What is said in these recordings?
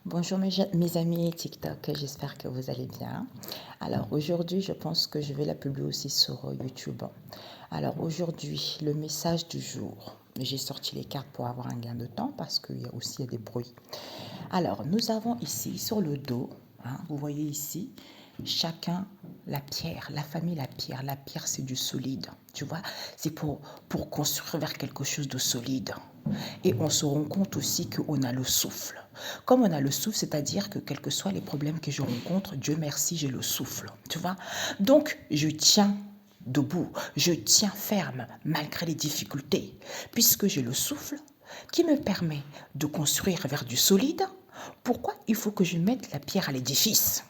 Bonjour mes amis TikTok, j'espère que vous allez bien. Alors aujourd'hui, je pense que je vais la publier aussi sur YouTube. Alors aujourd'hui, le message du jour. J'ai sorti les cartes pour avoir un gain de temps parce qu'il y a aussi des bruits. Alors nous avons ici sur le dos, vous voyez ici, chacun la pierre, la famille la pierre. La pierre c'est du solide, tu vois, c'est pour construire vers quelque chose de solide. Et on se rend compte aussi qu'on a le souffle. Comme on a le souffle, c'est-à-dire que quels que soient les problèmes que je rencontre, Dieu merci, j'ai le souffle, tu vois. Donc, je tiens debout, je tiens ferme malgré les difficultés, puisque j'ai le souffle qui me permet de construire vers du solide. Pourquoi il faut que je mette la pierre à l'édifice?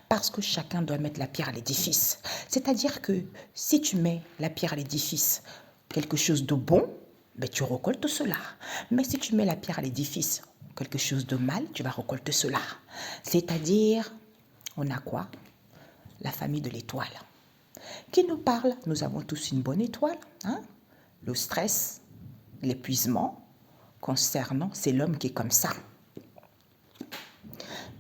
Parce que chacun doit mettre la pierre à l'édifice. C'est-à-dire que si tu mets la pierre à l'édifice, quelque chose de bon, ben tu récoltes cela. Mais si tu mets la pierre à l'édifice, quelque chose de mal, tu vas récolter cela. C'est-à-dire, on a quoi? La famille de l'étoile. Qui nous parle? Nous avons tous une bonne étoile. Le stress, l'épuisement, concernant, c'est l'homme qui est comme ça.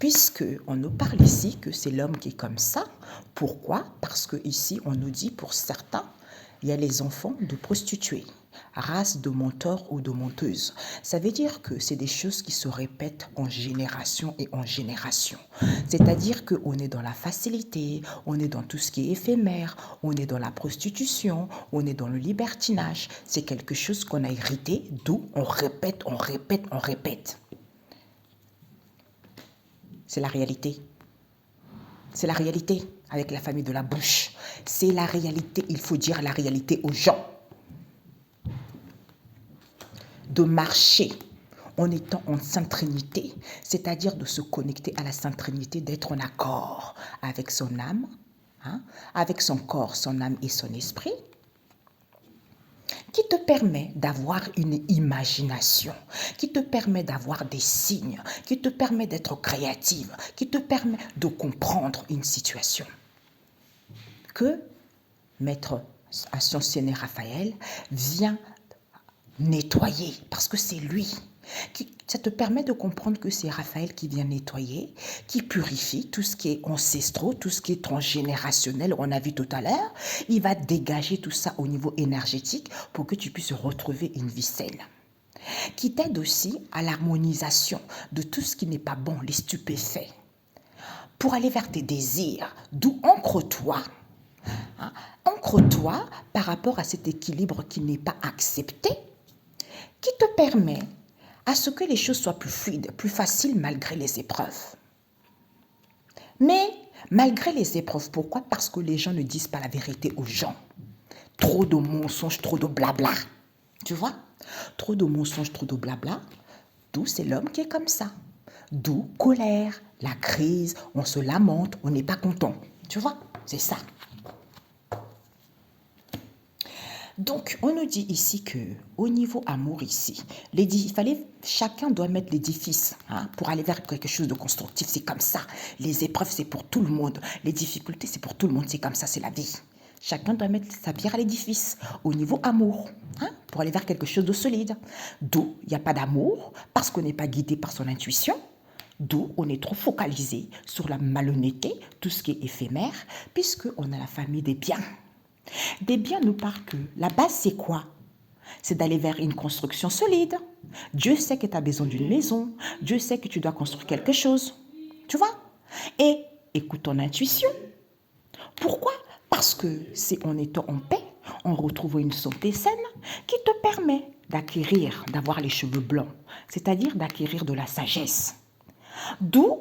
Puisque on nous parle ici que c'est l'homme qui est comme ça. Pourquoi? Parce que ici on nous dit pour certains, il y a les enfants de prostituées, race de menteurs ou de menteuses. Ça veut dire que c'est des choses qui se répètent en génération et en génération. C'est-à-dire qu'on est dans la facilité, on est dans tout ce qui est éphémère, on est dans la prostitution, on est dans le libertinage. C'est quelque chose qu'on a hérité, d'où on répète, on répète, on répète. C'est la réalité. C'est la réalité avec la famille de la bouche. C'est la réalité. Il faut dire la réalité aux gens. De marcher en étant en Sainte Trinité, c'est-à-dire de se connecter à la Sainte Trinité, d'être en accord avec son âme, avec son corps, son âme et son esprit, qui te permet d'avoir une imagination, qui te permet d'avoir des signes, qui te permet d'être créative, qui te permet de comprendre une situation. Que Maître Ascensionné Raphaël vient nettoyer, parce que c'est lui. Ça te permet de comprendre que c'est Raphaël qui vient nettoyer, qui purifie tout ce qui est ancestraux, tout ce qui est transgénérationnel, on a vu tout à l'heure. Il va dégager tout ça au niveau énergétique pour que tu puisses retrouver une vie saine. Qui t'aide aussi à l'harmonisation de tout ce qui n'est pas bon, les stupéfaits. Pour aller vers tes désirs, d'où ancre-toi. Ancre-toi par rapport à cet équilibre qui n'est pas accepté, qui te permet à ce que les choses soient plus fluides, plus faciles malgré les épreuves. Mais malgré les épreuves, pourquoi? Parce que les gens ne disent pas la vérité aux gens. Trop de mensonges, trop de blabla. Tu vois? Trop de mensonges, trop de blabla. D'où c'est l'homme qui est comme ça. D'où colère, la crise, on se lamente, on n'est pas content. Tu vois? C'est ça. Donc, on nous dit ici que au niveau amour ici, chacun doit mettre l'édifice pour aller vers quelque chose de constructif. C'est comme ça. Les épreuves, c'est pour tout le monde. Les difficultés, c'est pour tout le monde. C'est comme ça, c'est la vie. Chacun doit mettre sa pierre à l'édifice au niveau amour pour aller vers quelque chose de solide. D'où il n'y a pas d'amour parce qu'on n'est pas guidé par son intuition. D'où on est trop focalisé sur la malhonnêteté, tout ce qui est éphémère, puisqu'on a la famille des biens. Des biens nous parlent que la base, c'est quoi? C'est d'aller vers une construction solide. Dieu sait que tu as besoin d'une maison. Dieu sait que tu dois construire quelque chose. Tu vois? Et écoute ton intuition. Pourquoi? Parce que c'est en étant en paix, on retrouve une santé saine qui te permet d'acquérir, d'avoir les cheveux blancs, c'est-à-dire d'acquérir de la sagesse. D'où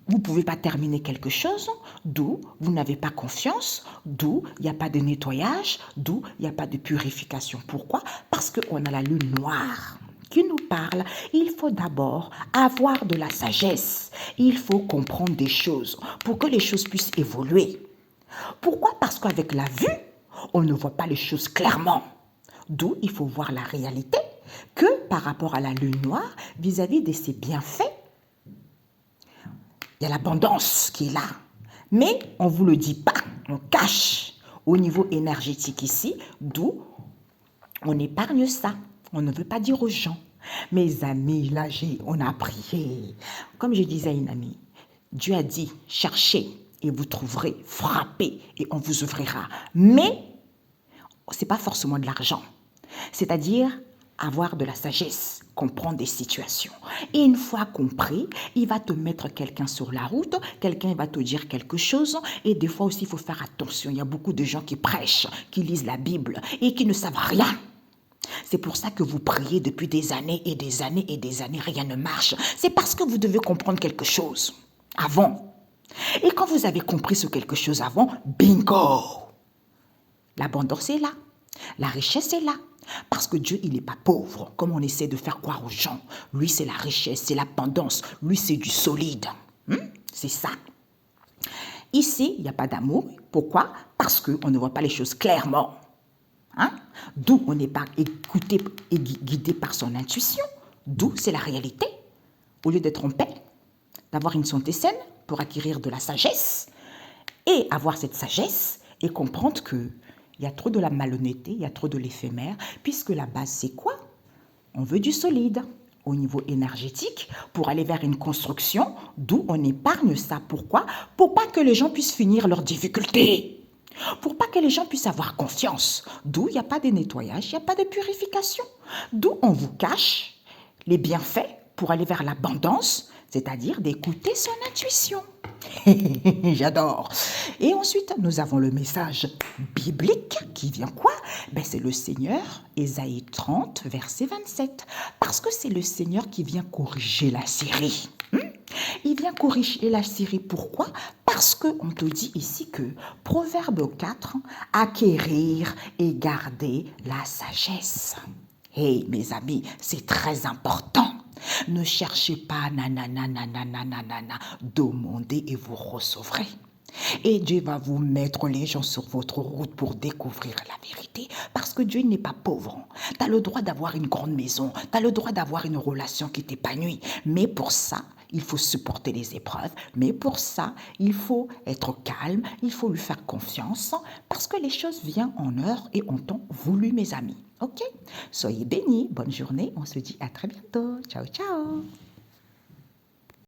vous ne pouvez pas terminer quelque chose, d'où vous n'avez pas confiance, d'où il n'y a pas de nettoyage, d'où il n'y a pas de purification. Pourquoi? Parce qu'on a la lune noire qui nous parle. Il faut d'abord avoir de la sagesse. Il faut comprendre des choses pour que les choses puissent évoluer. Pourquoi? Parce qu'avec la vue, on ne voit pas les choses clairement. D'où il faut voir la réalité que par rapport à la lune noire, vis-à-vis de ses bienfaits, il y a l'abondance qui est là. Mais on ne vous le dit pas, on cache au niveau énergétique ici, d'où on épargne ça. On ne veut pas dire aux gens. Mes amis, là, on a prié. Comme je disais à une amie, Dieu a dit, cherchez et vous trouverez, frappez et on vous ouvrira. Mais ce n'est pas forcément de l'argent. C'est-à-dire avoir de la sagesse, comprendre des situations. Et une fois compris, il va te mettre quelqu'un sur la route, quelqu'un va te dire quelque chose. Et des fois aussi, il faut faire attention. Il y a beaucoup de gens qui prêchent, qui lisent la Bible et qui ne savent rien. C'est pour ça que vous priez depuis des années et des années et des années, rien ne marche. C'est parce que vous devez comprendre quelque chose avant. Et quand vous avez compris ce quelque chose avant, bingo! L'abondance est là, la richesse est là. Parce que Dieu, il n'est pas pauvre, comme on essaie de faire croire aux gens. Lui, c'est la richesse, c'est l'abondance. Lui, c'est du solide. C'est ça. Ici, il n'y a pas d'amour. Pourquoi? Parce qu'on ne voit pas les choses clairement. D'où on n'est pas écouté et guidé par son intuition. D'où c'est la réalité. Au lieu d'être en paix, d'avoir une santé saine pour acquérir de la sagesse et avoir cette sagesse et comprendre que il y a trop de la malhonnêteté, il y a trop de l'éphémère, puisque la base, c'est quoi? On veut du solide au niveau énergétique pour aller vers une construction, d'où on épargne ça. Pourquoi? Pour pas que les gens puissent finir leurs difficultés. Pour pas que les gens puissent avoir confiance. D'où il n'y a pas de nettoyage, il n'y a pas de purification. D'où on vous cache les bienfaits pour aller vers l'abondance, c'est-à-dire d'écouter son intuition. J'adore. Et ensuite, nous avons le message biblique qui vient quoi? C'est le Seigneur, Ésaïe 30, verset 27. Parce que c'est le Seigneur qui vient corriger la Syrie. Il vient corriger la Syrie. Pourquoi? Parce qu'on te dit ici que Proverbe 4, acquérir et garder la sagesse. Hey, mes amis, c'est très important. Ne cherchez pas nanana, demandez et vous recevrez. Et Dieu va vous mettre les gens sur votre route pour découvrir la vérité. Parce que Dieu n'est pas pauvre. Tu as le droit d'avoir une grande maison. Tu as le droit d'avoir une relation qui t'épanouit. Mais pour ça, il faut supporter les épreuves. Mais pour ça, il faut être calme. Il faut lui faire confiance. Parce que les choses viennent en heure et en temps voulu, mes amis. Ok? Soyez bénis. Bonne journée. On se dit à très bientôt. Ciao, ciao.